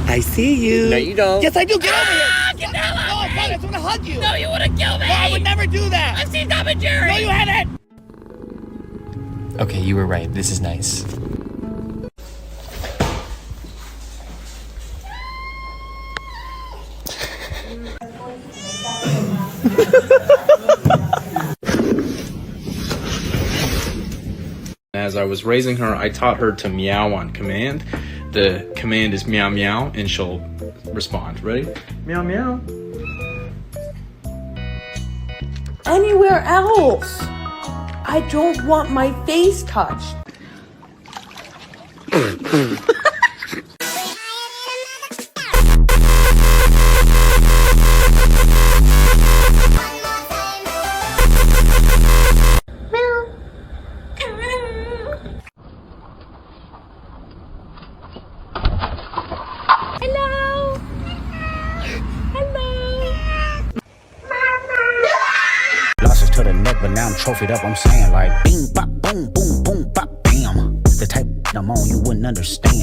I see you. No, you don't. Yes, I do. Get over here. Get the hell out No, of I me. promise. I'm gonna hug you. No, you wanna kill me. No, I would never do that. I've seen Tom and Jerry. No, you haven't. Okay, you were right. This is nice. As I was raising her, I taught her to meow on command. The command is meow meow, and she'll respond. Ready? Meow meow. Anywhere else. I don't want my face touched. Losses to the neck, but now I'm trophied up. I'm saying like bing, bop, boom, boom, boom, bop, bam. The type I'm on you wouldn't understand.